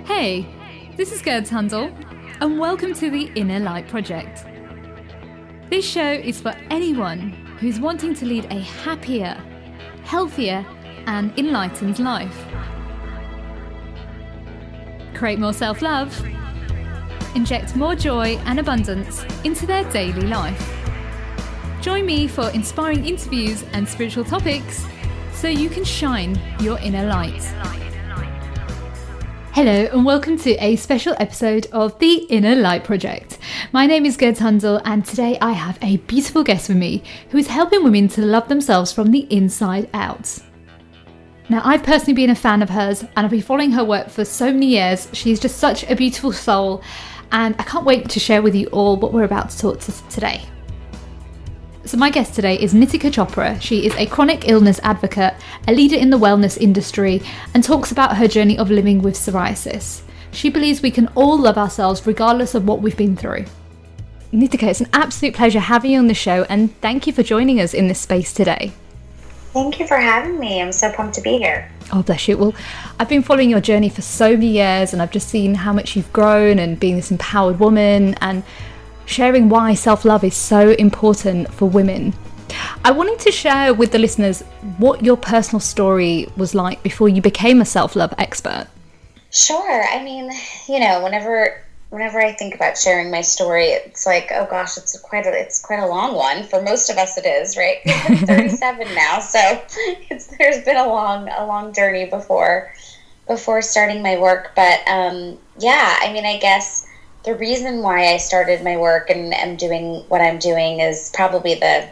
Hey, this is Gerd Handel, and welcome to the Inner Light Project. This show is for anyone who's wanting to lead a happier, healthier, and enlightened life. Create more self-love, inject more joy and abundance into their daily life. Join me for inspiring interviews and spiritual topics so you can shine your inner light. Hello and welcome to a special episode of the Inner Light Project. My name is Gerd Handel and today I have a beautiful guest with me who is helping women to love themselves from the inside out. Now, I've personally been a fan of hers and I've been following her work for so many years. She's just such a beautiful soul and I can't wait to share with you all what we're about to talk to today. So my guest today is Nitika Chopra. She is a chronic illness advocate, a leader in the wellness industry, and talks about her journey of living with psoriasis. She believes we can all love ourselves regardless of what we've been through. Nitika, it's an absolute pleasure having you on the show, and thank you for joining us in this space today. Thank you for having me. I'm so pumped to be here. Oh, bless you. Well, I've been following your journey for so many years, and I've just seen how much you've grown and being this empowered woman and sharing why self-love is so important for women. I wanted to share with the listeners what your personal story was like before you became a self-love expert. Sure. I mean, whenever I think about sharing my story, it's like, oh gosh, it's quite a long one. For most of us, it is, right? I'm 37 now, so there's been a long journey before starting my work. But I guess the reason why I started my work and am doing what I'm doing is probably the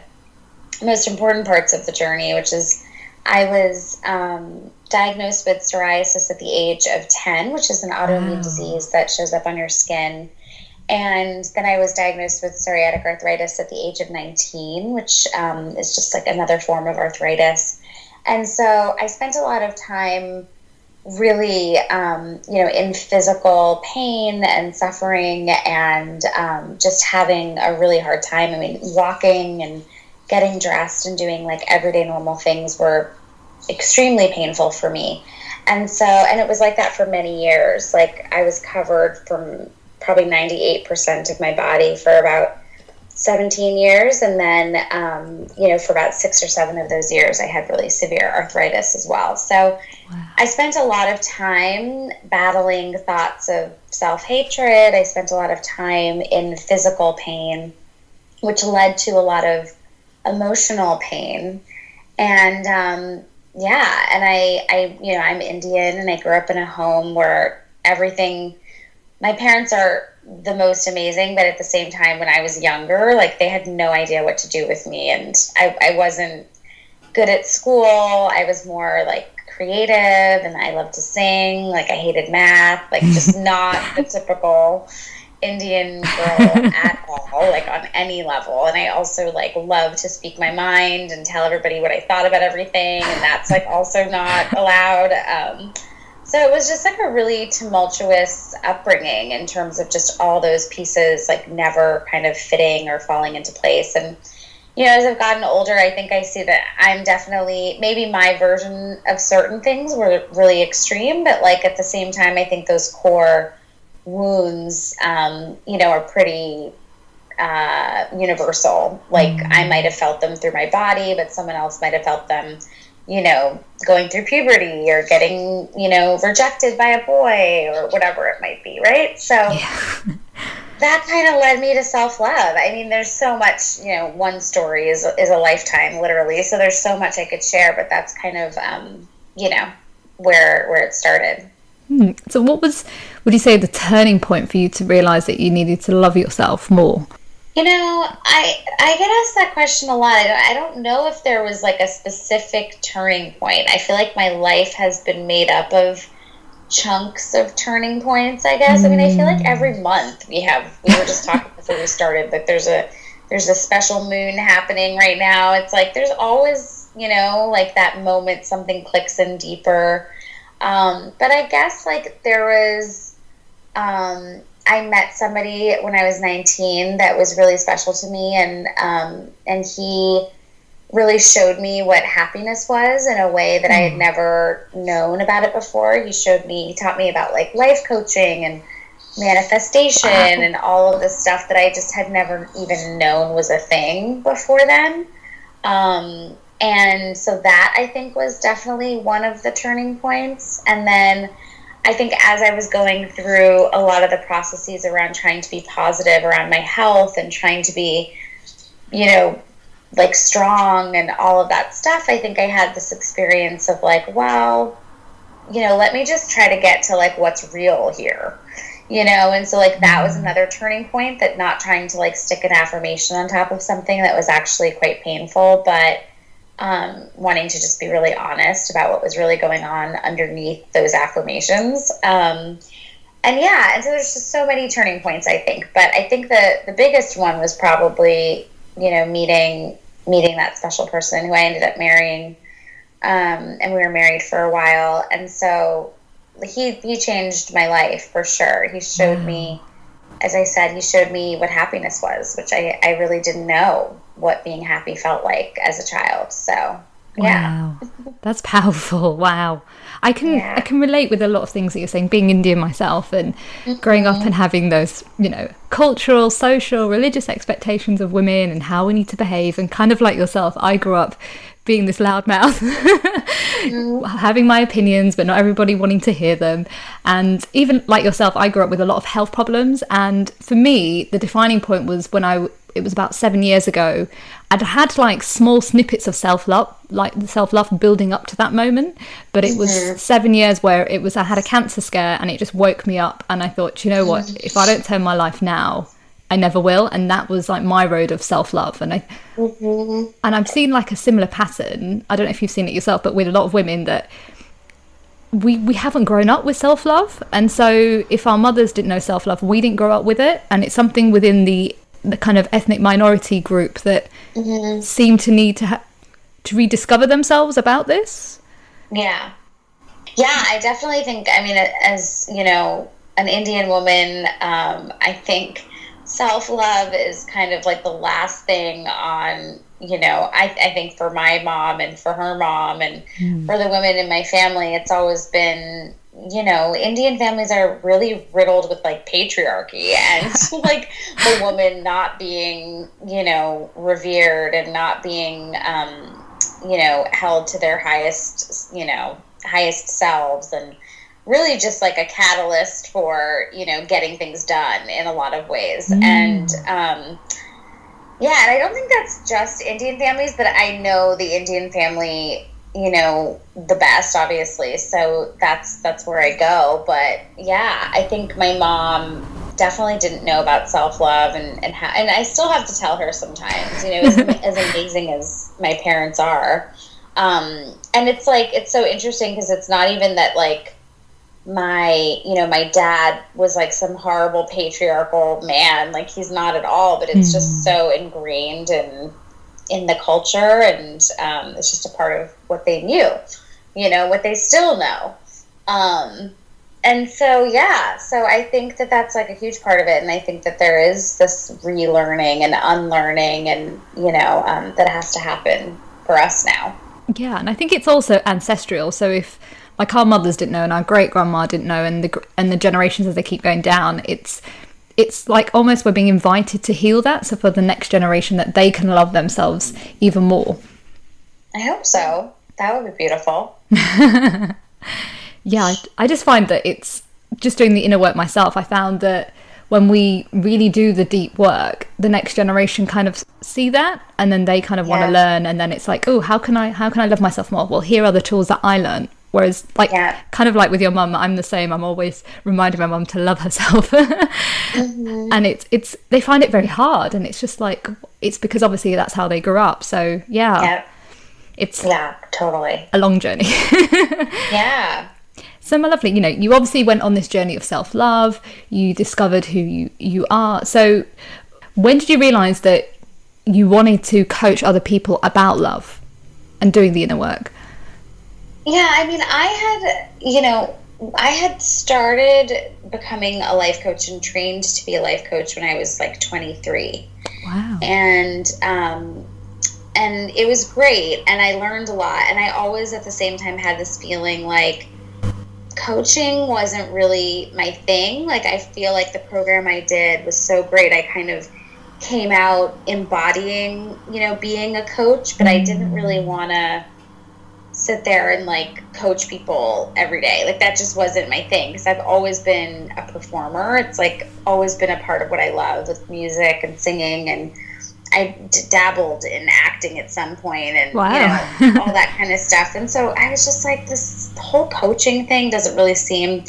most important parts of the journey, which is I was diagnosed with psoriasis at the age of 10, which is an autoimmune disease that shows up on your skin. And then I was diagnosed with psoriatic arthritis at the age of 19, which is just like another form of arthritis. And so I spent a lot of time really, in physical pain and suffering and just having a really hard time. I mean, walking and getting dressed and doing like everyday normal things were extremely painful for me. And it was like that for many years. Like I was covered from probably 98% of my body for about 17 years. And then, for about 6 or 7 of those years, I had really severe arthritis as well. So wow. I spent a lot of time battling thoughts of self-hatred. I spent a lot of time in physical pain, which led to a lot of emotional pain. And, I'm Indian and I grew up in a home where my parents are the most amazing, but at the same time, when I was younger, like they had no idea what to do with me. And I wasn't good at school. I was more like creative and I loved to sing. Like I hated math, like just not the typical Indian girl at all, like on any level. And I also like love to speak my mind and tell everybody what I thought about everything. And that's like also not allowed. So it was just like a really tumultuous upbringing in terms of just all those pieces like never kind of fitting or falling into place. And, as I've gotten older, I think I see that I'm definitely, maybe my version of certain things were really extreme, but like at the same time, I think those core wounds, are pretty universal. Like I might have felt them through my body, but someone else might have felt them going through puberty or getting, rejected by a boy or whatever it might be, right? So that kind of led me to self-love. I mean, there's so much, one story is a lifetime, literally. So there's so much I could share, but that's kind of, where it started. So what would you say, the turning point for you to realize that you needed to love yourself more? I get asked that question a lot. I don't know if there was like a specific turning point. I feel like my life has been made up of chunks of turning points, I guess. I mean, I feel like every month we were just talking before we started, that there's a special moon happening right now. It's like there's always, like that moment something clicks in deeper. But I guess like there was I met somebody when I was 19 that was really special to me, and he really showed me what happiness was in a way that I had never known about it before. He taught me about like life coaching and manifestation and all of this stuff that I just had never even known was a thing before then. And so that, I think, was definitely one of the turning points. And then I think as I was going through a lot of the processes around trying to be positive around my health and trying to be, you know, like strong and all of that stuff, I think I had this experience of like, well, you know, let me just try to get to like what's real here, you know. And so like that was another turning point, that not trying to like stick an affirmation on top of something that was actually quite painful, but wanting to just be really honest about what was really going on underneath those affirmations. And so there's just so many turning points, I think. But I think the biggest one was probably, you know, meeting that special person who I ended up marrying. And we were married for a while. And so he changed my life for sure. He showed me, as I said, he showed me what happiness was, which I really didn't know what being happy felt like as a child. So, yeah. Wow. That's powerful. Wow. I can relate with a lot of things that you're saying, being Indian myself and growing up and having those, you know, cultural, social, religious expectations of women and how we need to behave. And kind of like yourself, I grew up being this loudmouth, having my opinions, but not everybody wanting to hear them. And even like yourself, I grew up with a lot of health problems. And for me, the defining point was when it was about 7 years ago, I'd had like small snippets of self-love, like the self-love building up to that moment. But it was 7 years where I had a cancer scare and it just woke me up. And I thought, you know what, if I don't turn my life now, I never will. And that was like my road of self-love. And and I've seen like a similar pattern. I don't know if you've seen it yourself, but with a lot of women, that we haven't grown up with self-love. And so if our mothers didn't know self-love, we didn't grow up with it. And it's something within the kind of ethnic minority group that seem to need to rediscover themselves about this. Yeah, I definitely think, I mean, as you know, an Indian woman, I think self-love is kind of like the last thing on, you know, I think for my mom and for her mom and for the women in my family, it's always been, you know, Indian families are really riddled with like patriarchy and like the woman not being, you know, revered and not being, you know, held to their highest selves, and really just like a catalyst for, you know, getting things done in a lot of ways. And and I don't think that's just Indian families, but I know the Indian family, you know, the best, obviously. So that's where I go. But yeah, I think my mom definitely didn't know about self-love and I still have to tell her sometimes, you know, as amazing as my parents are. And it's like, it's so interesting because it's not even that like my dad was like some horrible patriarchal man, like he's not at all, but it's just so ingrained in the culture, and it's just a part of what they knew, you know, what they still know. And so, so I think that that's like a huge part of it. And I think that there is this relearning and unlearning and, you know, that has to happen for us now. Yeah. And I think it's also ancestral. So if like our mothers didn't know and our great grandma didn't know, and the generations as they keep going down, it's like almost we're being invited to heal that. So for the next generation, that they can love themselves even more. I hope so. That would be beautiful. Yeah, I just find that it's just doing the inner work myself. I found that when we really do the deep work, the next generation kind of see that, and then they kind of want to learn. And then it's like, oh, how can I love myself more? Well, here are the tools that I learned. Whereas like kind of like with your mum, I'm the same. I'm always reminding my mum to love herself. And it's they find it very hard, and it's just like, it's because obviously that's how they grew up. So it's totally a long journey. So my lovely, you know, you obviously went on this journey of self-love, you discovered who you are. So when did you realize that you wanted to coach other people about love and doing the inner work? Yeah, I mean, I had started becoming a life coach and trained to be a life coach when I was like 23. Wow. And and it was great, and I learned a lot, and I always at the same time had this feeling like coaching wasn't really my thing. Like, I feel like the program I did was so great. I kind of came out embodying, being a coach, but I didn't really want to sit there and like coach people every day. Like, that just wasn't my thing, because I've always been a performer. It's like always been a part of what I love with music and singing, and I dabbled in acting at some point, and wow. all that kind of stuff. And so I was just like, this whole coaching thing doesn't really seem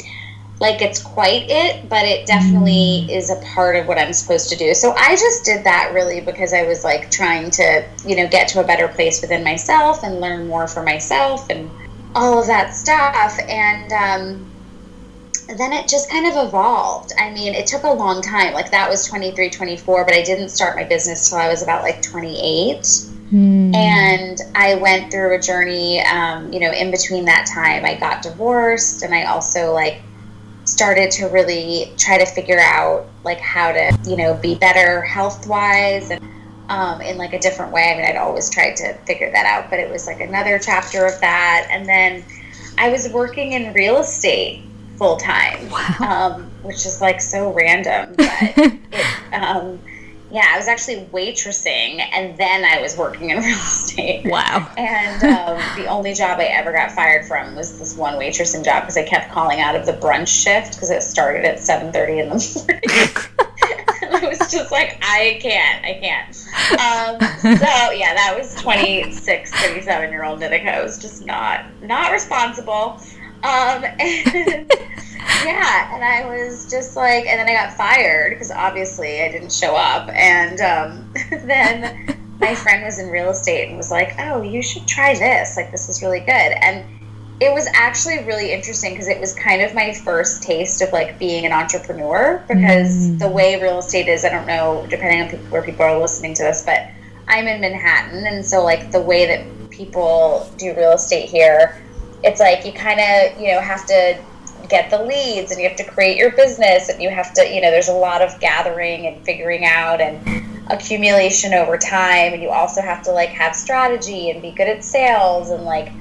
like it's quite it, but it definitely is a part of what I'm supposed to do. So I just did that really because I was like trying to, get to a better place within myself and learn more for myself and all of that stuff. And then it just kind of evolved. I mean, it took a long time. Like, that was 23, 24, but I didn't start my business till I was about like 28. And I went through a journey, in between that time. I got divorced, and I also like started to really try to figure out like how to, be better health-wise, and in like a different way. I mean, I'd always tried to figure that out, but it was like another chapter of that. And then I was working in real estate full time, wow. which is like so random, but I was actually waitressing, and then I was working in real estate. Wow. And the only job I ever got fired from was this one waitressing job, because I kept calling out of the brunch shift because it started at 7:30 in the morning. And I was just like, I can't. So yeah, that was 26, 37-year-old Nitika. I was just not responsible. And I was just like, and then I got fired because obviously I didn't show up. And then my friend was in real estate and was like, oh, you should try this. Like, this is really good. And it was actually really interesting because it was kind of my first taste of like being an entrepreneur, because the way real estate is, I don't know, depending on where people are listening to this, but I'm in Manhattan. And so like the way that people do real estate here, it's like you kind of, have to get the leads, and you have to create your business, and you have to, there's a lot of gathering and figuring out and accumulation over time. And you also have to like have strategy and be good at sales and like,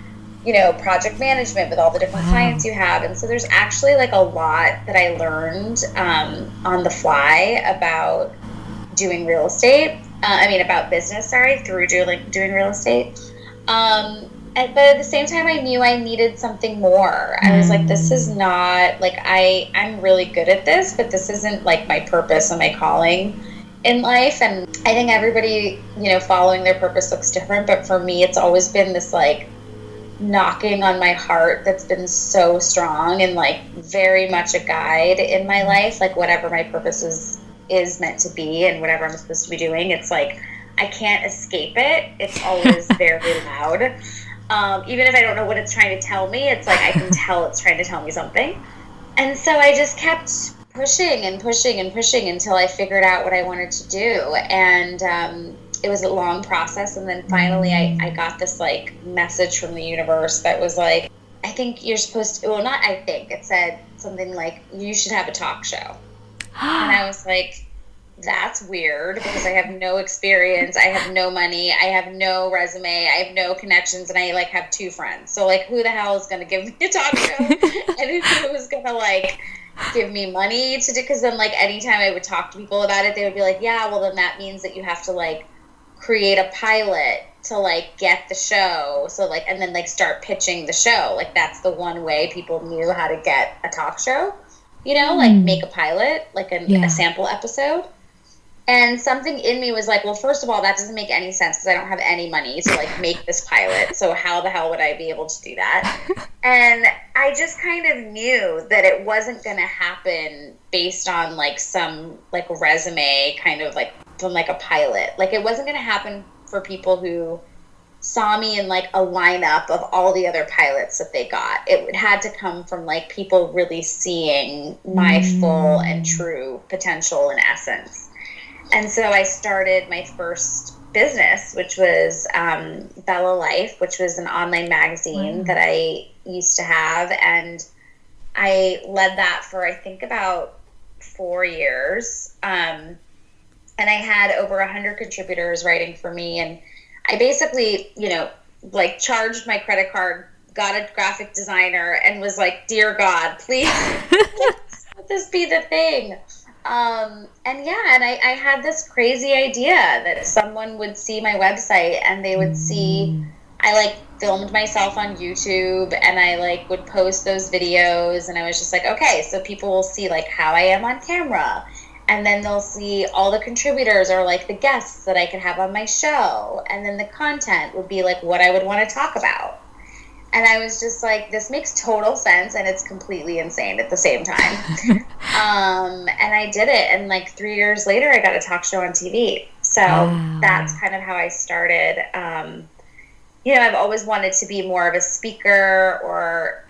project management with all the different clients you have. And so there's actually like a lot that I learned on the fly about doing real estate. About business, through doing real estate. But at the same time, I knew I needed something more. I was like, this is not, like, I'm really good at this, but this isn't, like, my purpose and my calling in life. And I think everybody, following their purpose looks different. But for me, it's always been this, like, knocking on my heart that's been so strong and, like, very much a guide in my life. Like, whatever my purpose is meant to be and whatever I'm supposed to be doing, it's, like, I can't escape it. It's always very loud. Even if I don't know what it's trying to tell me, it's like I can tell it's trying to tell me something. And so I just kept pushing and pushing and pushing until I figured out what I wanted to do. And it was a long process. And then finally I got this like message from the universe that was like, I think you're supposed to, well, not I think, it said something like, you should have a talk show. And I was like, that's weird, because I have no experience, I have no money, I have no resume, I have no connections, and I like have 2 friends. So like, who the hell is going to give me a talk show? And who was going to like give me money to do? Because then like anytime I would talk to people about it, they would be like, yeah, well then that means that you have to like create a pilot to like get the show. So like, and then like start pitching the show. Like, that's the one way people knew how to get a talk show, like make a pilot, like a sample episode. And something in me was like, well, first of all, that doesn't make any sense because I don't have any money to like make this pilot. So how the hell would I be able to do that? And I just kind of knew that it wasn't going to happen based on like some like resume kind of like from like a pilot. Like, it wasn't going to happen for people who saw me in like a lineup of all the other pilots that they got. It had to come from like people really seeing my full and true potential and essence. And so I started my first business, which was Bella Life, which was an online magazine that I used to have. And I led that for, I think, about 4 years. And I had over 100 contributors writing for me. And I basically, like charged my credit card, got a graphic designer, and was like, dear God, please let this be the thing. And I had this crazy idea that someone would see my website and they would see, I like filmed myself on YouTube and I like would post those videos, and I was just like, okay, so people will see like how I am on camera, and then they'll see all the contributors or like the guests that I could have on my show, and then the content would be like what I would want to talk about. And I was just like, this makes total sense, and it's completely insane at the same time. And I did it, and like 3 years later, I got a talk show on TV. So that's kind of how I started. I've always wanted to be more of a speaker or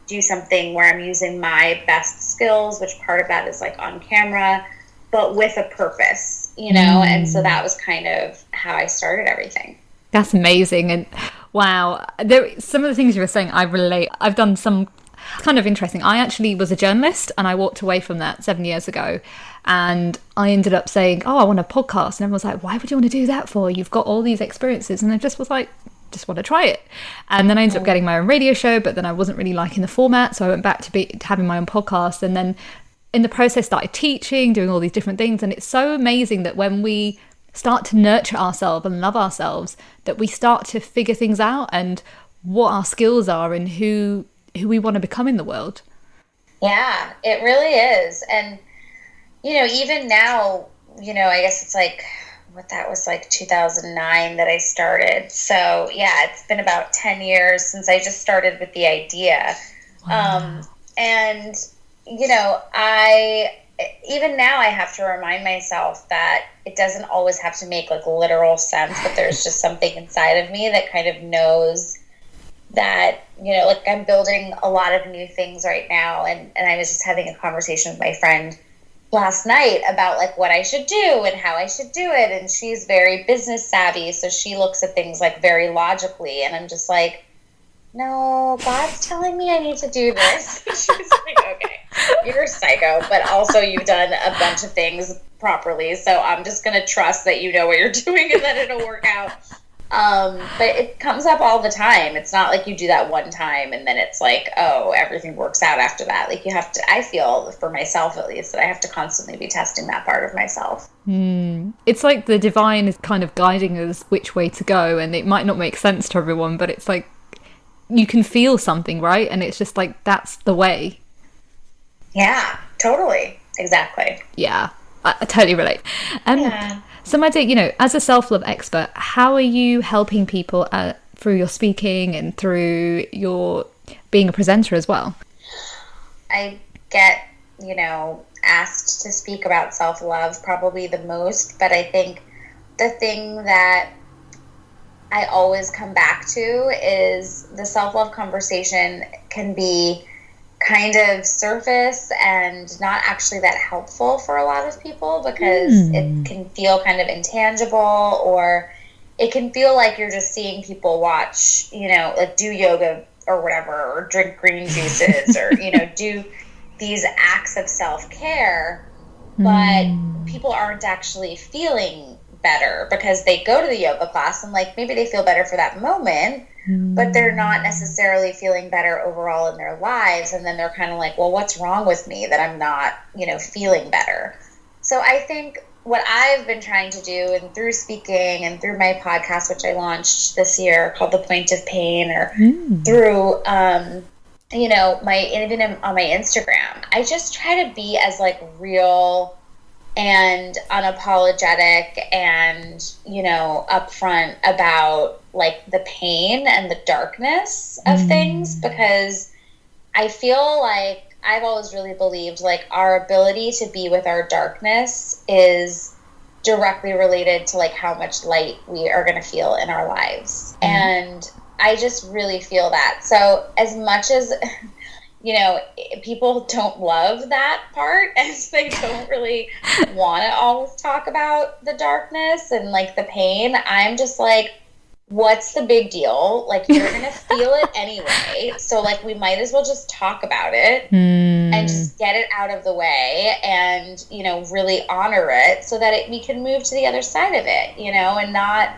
do something where I'm using my best skills, which part of that is like on camera, but with a purpose, and so that was kind of how I started everything. That's amazing. And wow, some of the things you were saying, I relate. I've done some kind of interesting. I actually was a journalist and I walked away from that 7 years ago, and I ended up saying, I want a podcast. And everyone was like, why would you want to do that for? You've got all these experiences. And I just was like, just want to try it. And then I ended up getting my own radio show, but then I wasn't really liking the format, so I went back to having my own podcast, and then in the process started teaching, doing all these different things. And it's so amazing that when we start to nurture ourselves and love ourselves, that we start to figure things out and what our skills are and who we want to become in the world. Yeah, it really is. And even now, I guess it's like, what that was like 2009 that I started. So yeah, it's been about 10 years since I just started with the idea. Wow. And even now I have to remind myself that it doesn't always have to make like literal sense, but there's just something inside of me that kind of knows that, like I'm building a lot of new things right now. And I was just having a conversation with my friend last night about like what I should do and how I should do it. And she's very business savvy, so she looks at things like very logically. And I'm just like, no, God's telling me I need to do this. She's like, okay, you're a psycho, but also you've done a bunch of things properly, so I'm just going to trust that you know what you're doing and that it'll work out. But it comes up all the time. It's not like you do that one time and then it's like, oh, everything works out after that. Like you have to, I feel for myself at least, that I have to constantly be testing that part of myself. It's like the divine is kind of guiding us which way to go, and it might not make sense to everyone, but it's like you can feel something, right? And it's just like, that's the way. Yeah, totally. Exactly. Yeah, I totally relate. So Maddie, as a self-love expert, how are you helping people through your speaking and through your being a presenter as well? I get, asked to speak about self-love probably the most, but I think the thing that I always come back to is the self-love conversation can be kind of surface and not actually that helpful for a lot of people, because it can feel kind of intangible, or it can feel like you're just seeing people watch, like do yoga or whatever, or drink green juices or, do these acts of self-care, but people aren't actually feeling better because they go to the yoga class and like maybe they feel better for that moment, but they're not necessarily feeling better overall in their lives. And then they're kind of like, well, what's wrong with me that I'm not, feeling better? So I think what I've been trying to do, and through speaking and through my podcast, which I launched this year called The Point of Pain, or through, even on my Instagram, I just try to be as like real and unapologetic and, upfront about like the pain and the darkness of things, because I feel like I've always really believed like our ability to be with our darkness is directly related to like how much light we are going to feel in our lives. And I just really feel that. So as much as people don't love that part, as they don't really want to always talk about the darkness and like the pain, I'm just like, what's the big deal? Like, you're going to feel it anyway. So like, we might as well just talk about it and just get it out of the way and, really honor it so that we can move to the other side of it, and not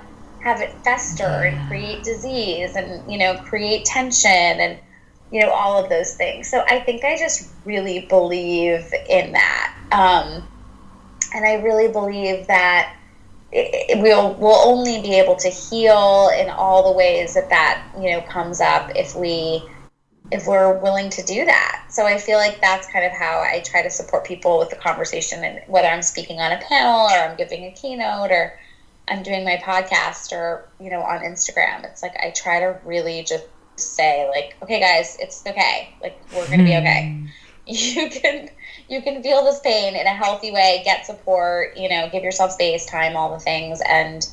have it fester and create disease and, you know, create tension and, you know, all of those things. So I think I just really believe in that. And I really believe that we'll only be able to heal in all the ways that, you know, comes up if we're willing to do that. So I feel like that's kind of how I try to support people with the conversation, and whether I'm speaking on a panel or I'm giving a keynote or I'm doing my podcast or, you know, on Instagram. It's like I try to really just say, like, okay, guys, it's okay. Like, we're going to be okay. You can feel this pain in a healthy way, get support, you know, give yourself space, time, all the things. And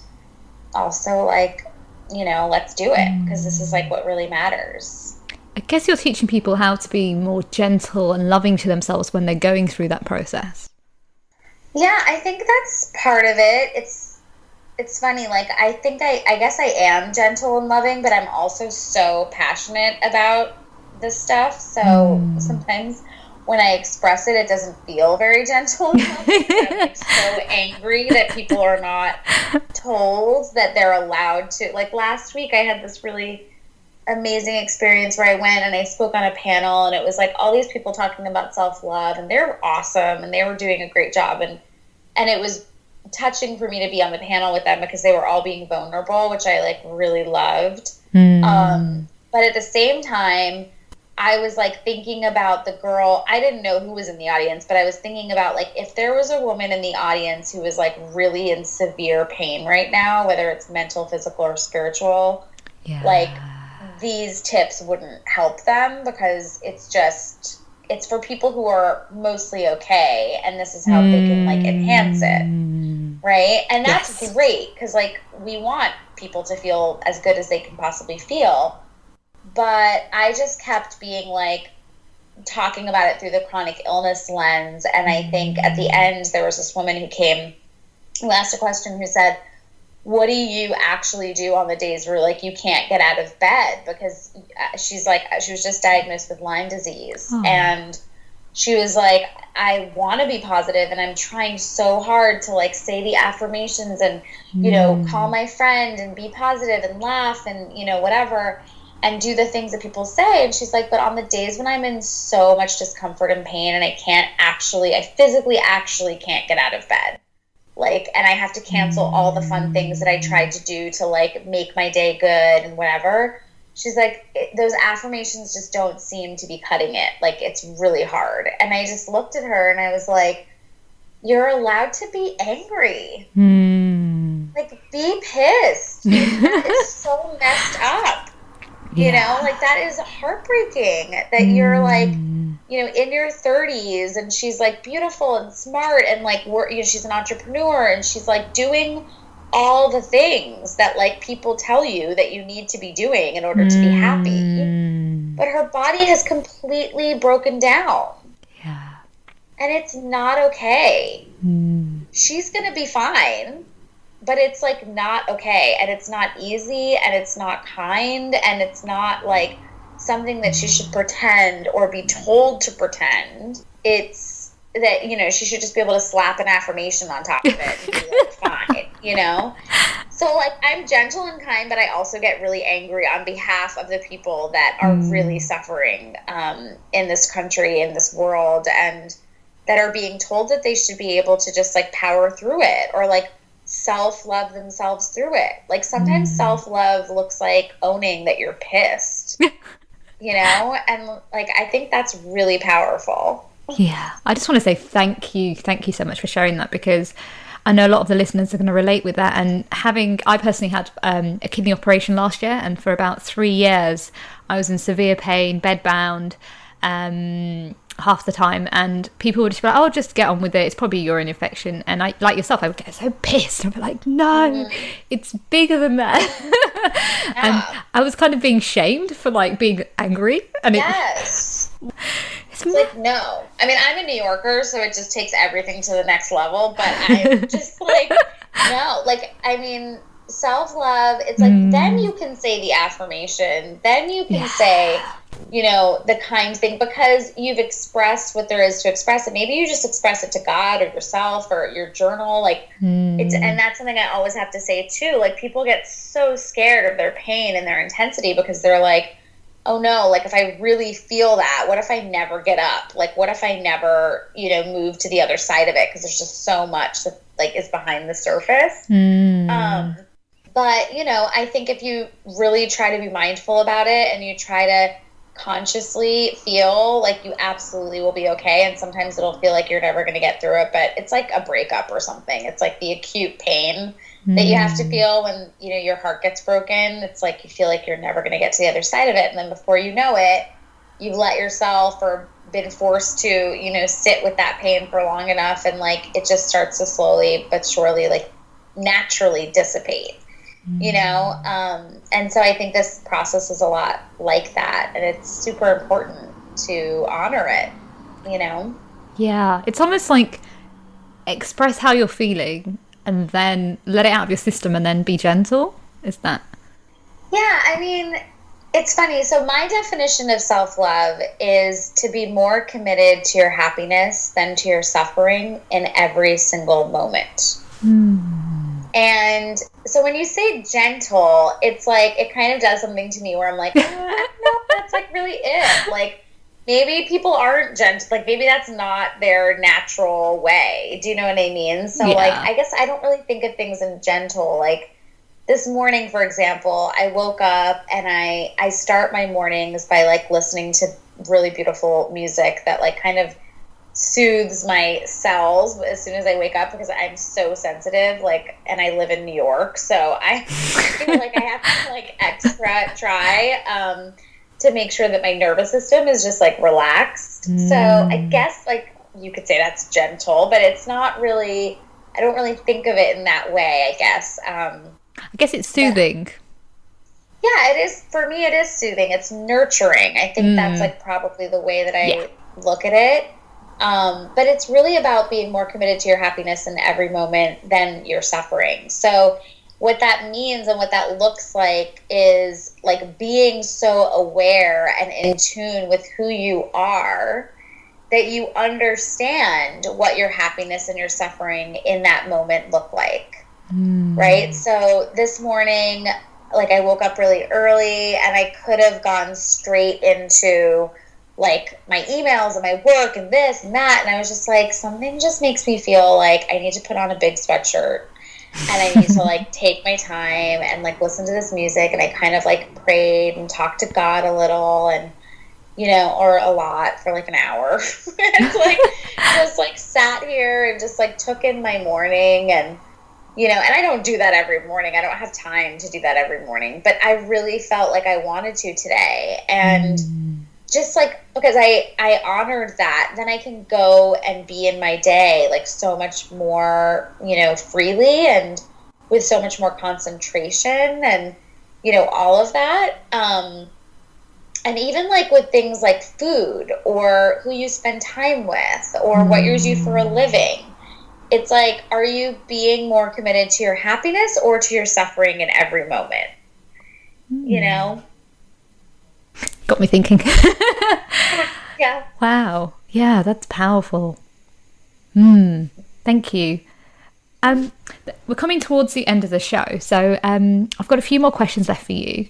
also, like, you know, let's do it, because this is like what really matters. I guess you're teaching people how to be more gentle and loving to themselves when they're going through that process. Yeah, I think that's part of it. It's funny, like, I think I guess I am gentle and loving, but I'm also so passionate about this stuff. So sometimes when I express it, it doesn't feel very gentle and loving. I'm like so angry that people are not told that they're allowed to. Like last week, I had this really amazing experience where I went and I spoke on a panel, and it was like all these people talking about self-love, and they're awesome and they were doing a great job, and it was touching for me to be on the panel with them because they were all being vulnerable, which I like really loved. But at the same time, I was like thinking about the girl. I didn't know who was in the audience, but I was thinking about, like, if there was a woman in the audience who was like really in severe pain right now, whether it's mental, physical, or spiritual, like these tips wouldn't help them, because it's for people who are mostly okay, and this is how they can like enhance it, right? And that's great, because like we want people to feel as good as they can possibly feel. But I just kept being like talking about it through the chronic illness lens, and I think at the end there was this woman who came, who asked a question, who said, what do you actually do on the days where like you can't get out of bed? Because she's like, she was just diagnosed with Lyme disease. And she was like, I want to be positive, and I'm trying so hard to like say the affirmations and, you know, call my friend and be positive and laugh and, you know, whatever, and do the things that people say. And she's like, but on the days when I'm in so much discomfort and pain and I physically actually can't get out of bed. Like, and I have to cancel all the fun things that I tried to do to like make my day good and whatever. She's like, those affirmations just don't seem to be cutting it. Like, it's really hard. And I just looked at her and I was like, you're allowed to be angry. Like, be pissed. That is so messed up. You know, like, that is heartbreaking that you're like, you know, in your 30s, and she's like beautiful and smart and like, you know, she's an entrepreneur, and she's like doing all the things that like people tell you that you need to be doing in order to be happy. But her body has completely broken down. Yeah. And it's not okay. She's going to be fine, but it's like not okay, and it's not easy, and it's not kind, and it's not like something that she should pretend or be told to pretend. It's that, you know, she should just be able to slap an affirmation on top of it and be like, fine, you know? So, like, I'm gentle and kind, but I also get really angry on behalf of the people that are really suffering in this country, in this world, and that are being told that they should be able to just, like, power through it, or, like, self-love themselves through it. Like, sometimes self-love looks like owning that you're pissed. You know, and like, I think that's really powerful. Yeah, I just want to say thank you so much for sharing that, because I know a lot of the listeners are going to relate with that. And I personally had a kidney operation last year, and for about 3 years I was in severe pain, bedbound, half the time, and people would just be like, oh, just get on with it, it's probably a urine infection. And I, like yourself, I would get so pissed. I'd be like, no, it's bigger than that. And I was kind of being shamed for like being angry. And it's like, no, I mean, I'm a New Yorker, so it just takes everything to the next level, but I'm just like, no, like, I mean, self-love, it's like, then you can say the affirmation, then you can say, the kind thing, because you've expressed what there is to express, and maybe you just express it to God or yourself or your journal. And that's something I always have to say too. Like, people get so scared of their pain and their intensity because they're like, oh no, like, if I really feel that, what if I never get up? Like, what if I never, move to the other side of it? Because there's just so much that is behind the surface. But, I think if you really try to be mindful about it and you try to consciously feel, like, you absolutely will be okay. And sometimes it'll feel like you're never going to get through it, but it's like a breakup or something. It's like the acute pain that you have to feel when, your heart gets broken. It's like you feel like you're never going to get to the other side of it. And then before you know it, you've let yourself or been forced to, sit with that pain for long enough. And, like, it just starts to slowly but surely, like, naturally dissipate. And so I think this process is a lot like that, and it's super important to honor it, Yeah, it's almost like express how you're feeling and then let it out of your system and then be gentle. Is that? Yeah, I mean, it's funny. So my definition of self-love is to be more committed to your happiness than to your suffering in every single moment. And so when you say gentle, it's like, it kind of does something to me where I'm like, I don't know if that's like really it. Like, maybe people aren't gentle. Like, maybe that's not their natural way. Do you know what I mean? So like, I guess I don't really think of things in gentle. Like, this morning, for example, I woke up and I start my mornings by, like, listening to really beautiful music that, like, kind of soothes my cells as soon as I wake up, because I'm so sensitive, like, and I live in New York, so I feel like I have to, like, extra try to make sure that my nervous system is just, like, relaxed. So I guess, like, you could say that's gentle, but it's not really, I don't really think of it in that way, I guess. I guess it's soothing. Yeah, it is. For me, it is soothing. It's nurturing. I think that's, like, probably the way that I look at it. But it's really about being more committed to your happiness in every moment than your suffering. So what that means and what that looks like is, like, being so aware and in tune with who you are that you understand what your happiness and your suffering in that moment look like. Right? So this morning, like, I woke up really early and I could have gone straight into, like, my emails and my work and this and that. And I was just like, something just makes me feel like I need to put on a big sweatshirt and I need to, like, take my time and, like, listen to this music. And I kind of, like, prayed and talked to God a little and, or a lot for, like, an hour. And, like, just, like, sat here and just, like, took in my morning and, and I don't do that every morning. I don't have time to do that every morning. But I really felt like I wanted to today. And just, like, because I honored that, then I can go and be in my day, like, so much more, freely and with so much more concentration and, all of that. And even, like, with things like food or who you spend time with or what you do for a living, it's like, are you being more committed to your happiness or to your suffering in every moment? Got me thinking. Yeah. Wow. Yeah, that's powerful. Thank you. We're coming towards the end of the show, so I've got a few more questions left for you.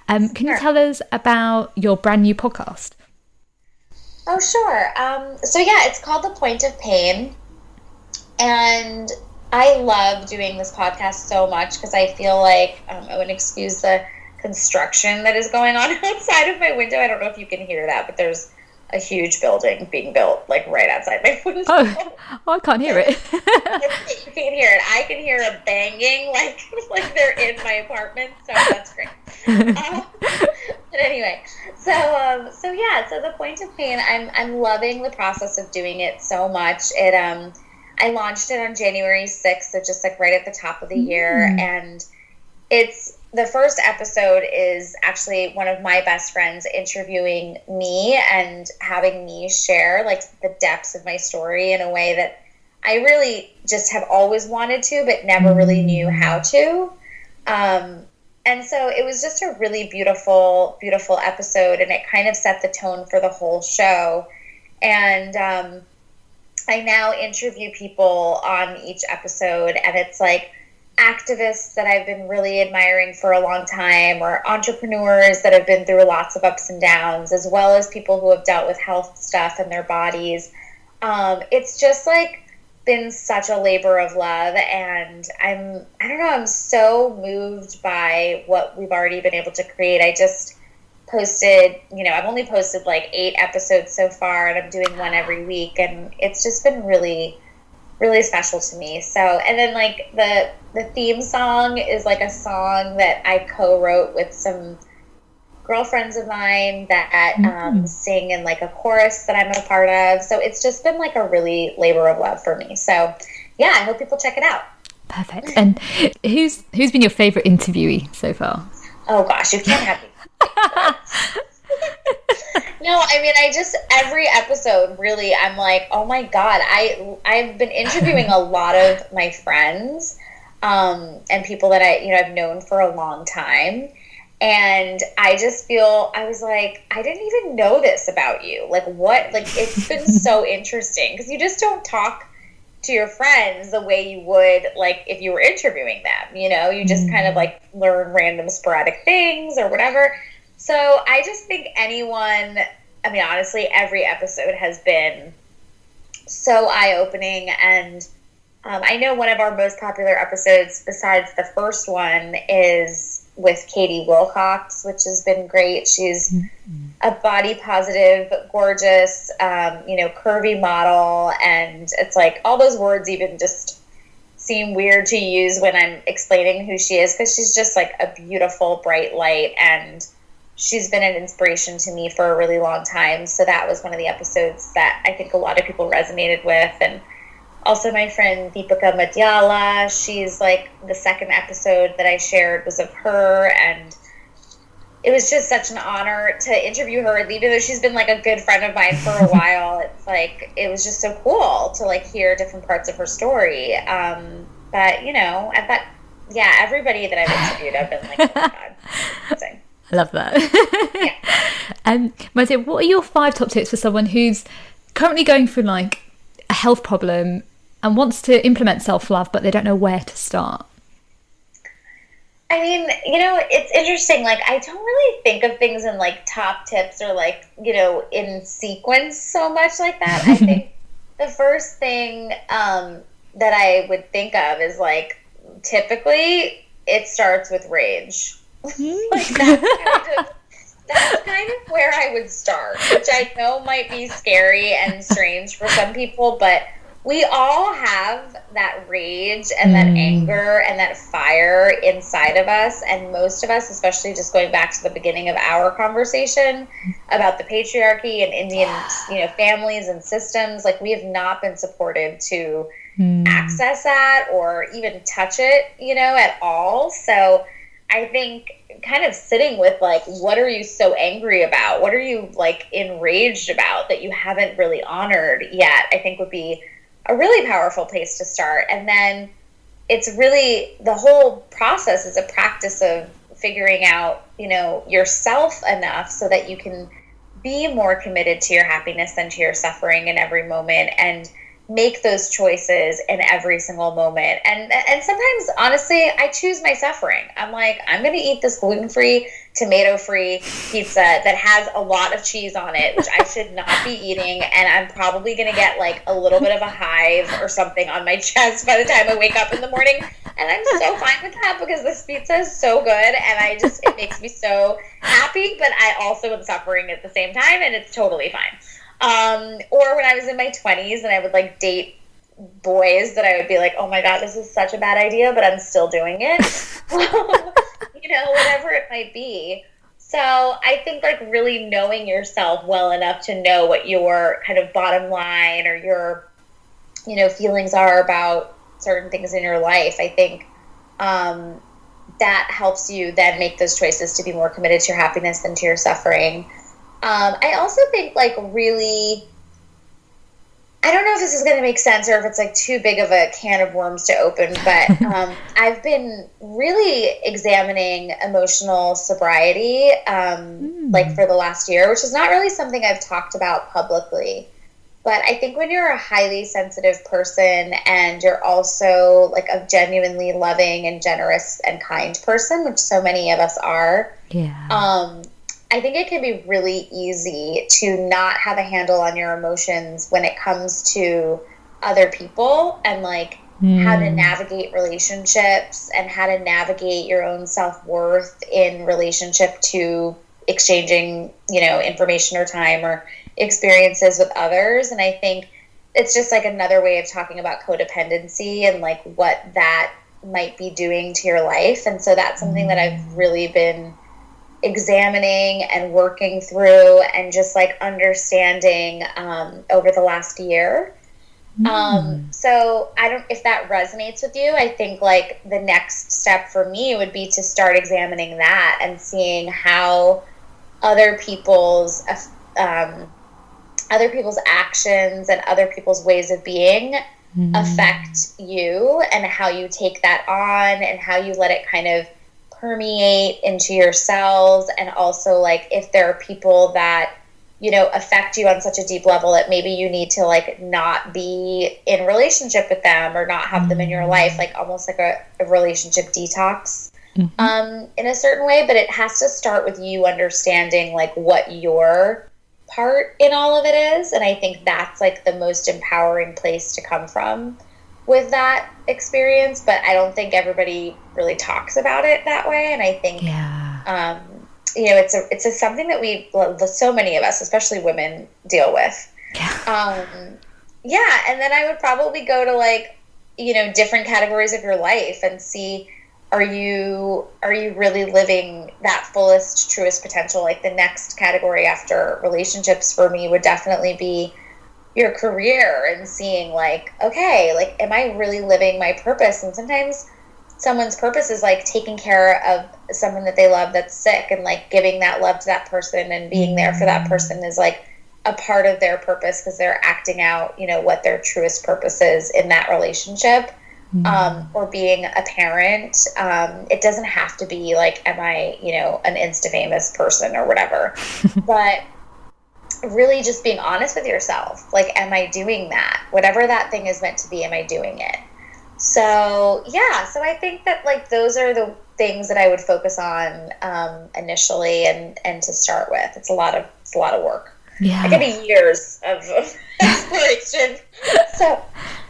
Can you tell us about your brand new podcast? Oh, sure. So yeah, it's called The Point of Pain. And I love doing this podcast so much because I feel like, I would excuse the construction that is going on outside of my window. I don't know if you can hear that, but there's a huge building being built, like, right outside my window. Oh, I can't hear it. You can't hear it. I can hear a banging, like they're in my apartment, so that's great. But anyway, so The Point of Pain, I'm loving the process of doing it so much. I launched it on January 6th, so just, like, right at the top of the year, and the first episode is actually one of my best friends interviewing me and having me share, like, the depths of my story in a way that I really just have always wanted to, but never really knew how to. And so it was just a really beautiful, beautiful episode, and it kind of set the tone for the whole show. And I now interview people on each episode, and it's like activists that I've been really admiring for a long time, or entrepreneurs that have been through lots of ups and downs, as well as people who have dealt with health stuff in their bodies. It's just like been such a labor of love, and I'm so moved by what we've already been able to create. I just posted, I've only posted like 8 episodes so far, and I'm doing one every week, and it's just been really, really special to me. So, and then like the theme song is like a song that I co-wrote with some girlfriends of mine that sing in like a chorus that I'm a part of. So it's just been like a really labor of love for me. So yeah, I hope people check it out. Perfect. And who's been your favorite interviewee so far? Oh gosh, you can't have me. No, I mean, every episode really, I'm like, oh my God, I've been interviewing a lot of my friends, and people that I've known for a long time. And I just feel, I was like, I didn't even know this about you. Like what, like it's been so interesting, because you just don't talk to your friends the way you would like if you were interviewing them, you just kind of like learn random sporadic things or whatever. So I just think honestly, every episode has been so eye-opening. And I know one of our most popular episodes, besides the first one, is with Katie Wilcox, which has been great. She's a body positive, gorgeous, curvy model. And it's like all those words even just seem weird to use when I'm explaining who she is, because she's just like a beautiful, bright light, and she's been an inspiration to me for a really long time. So that was one of the episodes that I think a lot of people resonated with. And also my friend Deepika Madhyala, she's like, the second episode that I shared was of her, and it was just such an honor to interview her. Even though she's been like a good friend of mine for a while, it's like, it was just so cool to like hear different parts of her story. But I thought, everybody that I've interviewed, I've been like, oh my God, amazing. I love that. Yeah. Marcia, what are your 5 top tips for someone who's currently going through like a health problem and wants to implement self-love, but they don't know where to start? I mean, it's interesting. Like, I don't really think of things in like top tips or like, in sequence so much like that. I think the first thing that I would think of is like, typically it starts with rage. Like that's kind of where I would start, which I know might be scary and strange for some people, but we all have that rage and that anger and that fire inside of us. And most of us, especially just going back to the beginning of our conversation about the patriarchy and Indian, families and systems, like we have not been supported to access that or even touch it, at all. So I think kind of sitting with like, what are you so angry about? What are you like enraged about that you haven't really honored yet? I think would be a really powerful place to start. And then it's really, the whole process is a practice of figuring out, yourself enough so that you can be more committed to your happiness than to your suffering in every moment, and make those choices in every single moment. And sometimes, honestly, I choose my suffering. I'm like, I'm going to eat this gluten-free, tomato-free pizza that has a lot of cheese on it, which I should not be eating. And I'm probably going to get like a little bit of a hive or something on my chest by the time I wake up in the morning. And I'm so fine with that, because this pizza is so good. And it makes me so happy, but I also am suffering at the same time, and it's totally fine. Or when I was in my 20s and I would like date boys that I would be like, oh my God, this is such a bad idea, but I'm still doing it. Whatever it might be. So I think like really knowing yourself well enough to know what your kind of bottom line or your, feelings are about certain things in your life. I think, that helps you then make those choices to be more committed to your happiness than to your suffering. I also think like really I don't know if this is going to make sense or if it's like too big of a can of worms to open, but I've been really examining emotional sobriety like for the last year, which is not really something I've talked about publicly. But I think when you're a highly sensitive person and you're also like a genuinely loving and generous and kind person, which so many of us are, I think it can be really easy to not have a handle on your emotions when it comes to other people and like how to navigate relationships and how to navigate your own self-worth in relationship to exchanging, you know, information or time or experiences with others. And I think it's just like another way of talking about codependency and like what that might be doing to your life. And so that's something that I've really been examining and working through and just like understanding over the last year. So I don't, if that resonates with you, I think like the next step for me would be to start examining that and seeing how other people's actions and other people's ways of being affect you and how you take that on and how you let it kind of permeate into your cells. And also like if there are people that, you know, affect you on such a deep level that maybe you need to like not be in relationship with them or not have them in your life, like almost like a relationship detox in a certain way. But it has to start with you understanding like what your part in all of it is. And I think that's like the most empowering place to come from with that experience. But I don't think everybody really talks about it that way. And I think, you know, it's something that so many of us, especially women, deal with. And then I would probably go to like, you know, different categories of your life and see, are you really living that fullest, truest potential? Like the next category after relationships for me would definitely be your career and seeing like, okay, like, am I really living my purpose? And sometimes someone's purpose is like taking care of someone that they love that's sick and like giving that love to that person and being there for that person is like a part of their purpose because they're acting out, you know, what their truest purpose is in that relationship. Or being a parent. It doesn't have to be like, am I, you know, an insta-famous person or whatever, but really just being honest with yourself. Like, am I doing that? Whatever that thing is meant to be, am I doing it? So, yeah. So I think that like those are the things that I would focus on initially and to start with. It's a lot of work. Yeah. It could be years of exploration. So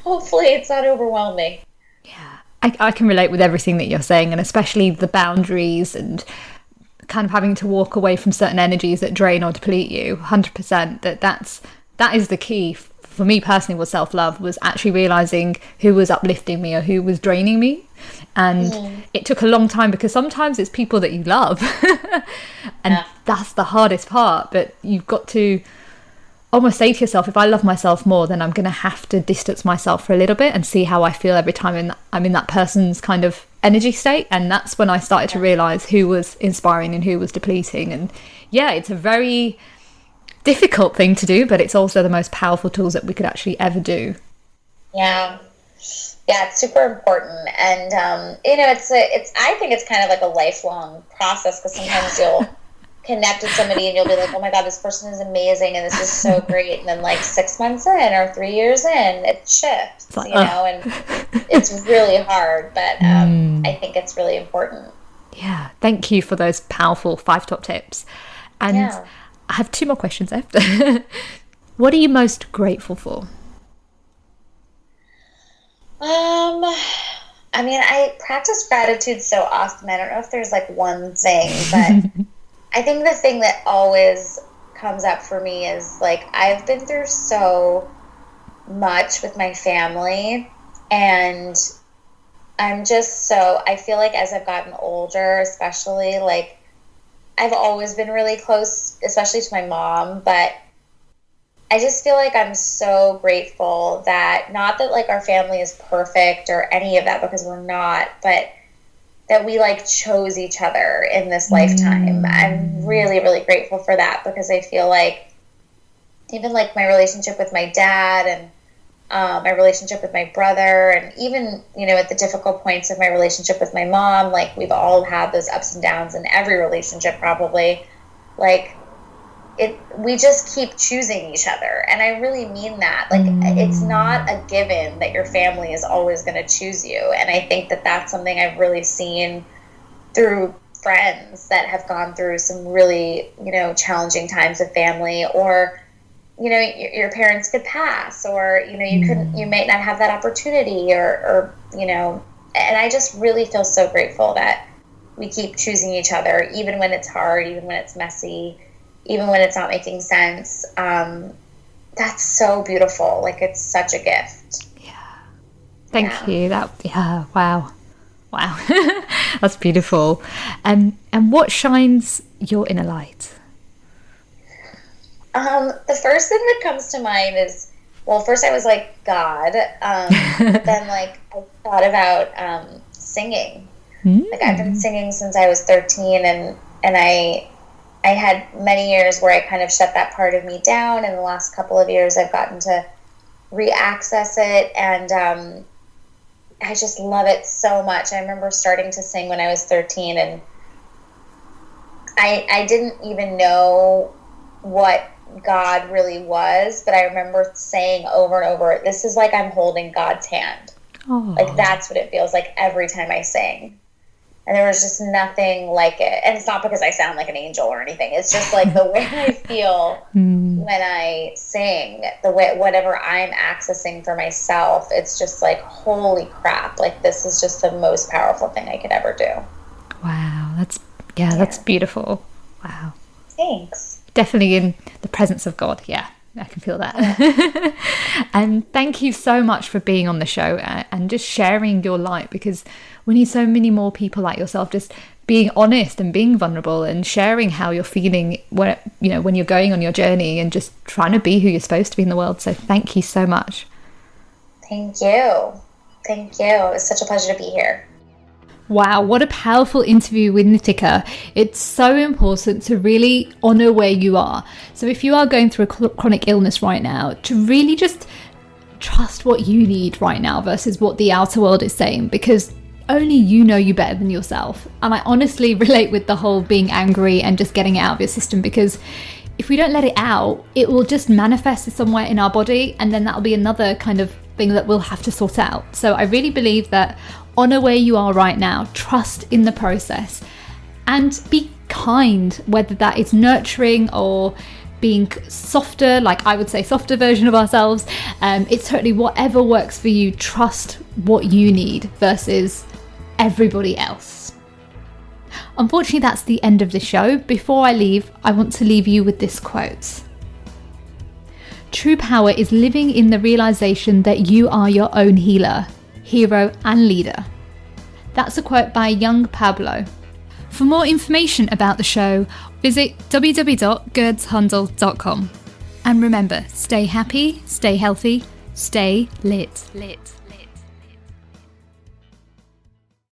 hopefully it's not overwhelming. Yeah. I can relate with everything that you're saying, and especially the boundaries and kind of having to walk away from certain energies that drain or deplete you. 100%. That is the key for me personally. Was self-love, was actually realizing who was uplifting me or who was draining me. And it took a long time because sometimes it's people that you love and that's the hardest part. But you've got to almost say to yourself, if I love myself more, then I'm going to have to distance myself for a little bit and see how I feel every time I'm in that person's kind of energy state. And that's when I started to realize who was inspiring and who was depleting. And yeah, it's a very difficult thing to do, but it's also the most powerful tools that we could actually ever do. Yeah, it's super important. And you know, I think it's kind of like a lifelong process, because sometimes you'll connect with somebody and you'll be like, oh my god, this person is amazing and this is so great, and then like 6 months in or 3 years in, it shifts, like, you know, and it's really hard, but I think it's really important. Yeah, thank you for those powerful 5 top tips. And I have 2 more questions left. What are you most grateful for? I mean, I practice gratitude so often, I don't know if there's like one thing, but I think the thing that always comes up for me is like, I've been through so much with my family, and I feel like as I've gotten older, especially, like, I've always been really close, especially to my mom, but I just feel like I'm so grateful that, not that like our family is perfect or any of that, because we're not, but that we like chose each other in this lifetime. I'm really, really grateful for that, because I feel like even like my relationship with my dad and my relationship with my brother, and even, at the difficult points of my relationship with my mom, like, we've all had those ups and downs in every relationship probably. Like, we just keep choosing each other. And I really mean that. Like, it's not a given that your family is always going to choose you. And I think that that's something I've really seen through friends that have gone through some really, challenging times of family, or, your parents could pass, or, you might not have that opportunity, or, and I just really feel so grateful that we keep choosing each other, even when it's hard, even when it's messy, even when it's not making sense. That's so beautiful. Like, it's such a gift. Yeah. Thank you. Wow. That's beautiful. And what shines your inner light? The first thing that comes to mind is, well, first I was like, God, but then, like, I thought about singing. Like, I've been singing since I was 13, and I had many years where I kind of shut that part of me down. In the last couple of years, I've gotten to re-access it, and I just love it so much. I remember starting to sing when I was 13, and I didn't even know what God really was, but I remember saying over and over, this is like I'm holding God's hand. Oh. Like, that's what it feels like every time I sing. And there was just nothing like it. And it's not because I sound like an angel or anything. It's just like the way I feel when I sing, the way, whatever I'm accessing for myself, it's just like, holy crap. Like, this is just the most powerful thing I could ever do. Wow. That's beautiful. Wow. Thanks. Definitely in the presence of God. Yeah, I can feel that. And thank you so much for being on the show and just sharing your light, because we need so many more people like yourself just being honest and being vulnerable and sharing how you're feeling when you're going on your journey and just trying to be who you're supposed to be in the world. So thank you so much. Thank you. It was such a pleasure to be here. Wow, what a powerful interview with Nitika. It's so important to really honour where you are. So if you are going through a chronic illness right now, to really just trust what you need right now versus what the outer world is saying, because only you know you better than yourself. And I honestly relate with the whole being angry and just getting it out of your system, because if we don't let it out, it will just manifest somewhere in our body, and then that'll be another kind of thing that we'll have to sort out. So I really believe that honour where you are right now, trust in the process, and be kind, whether that is nurturing or being softer, like I would say softer version of ourselves. It's totally whatever works for you. Trust what you need versus everybody else. Unfortunately, that's the end of the show. Before I leave, I want to leave you with this quote. True power is living in the realization that you are your own healer, hero and leader. That's a quote by young Pablo. For more information about the show, visit www.gerdshandel.com. And remember, stay happy, stay healthy, stay lit.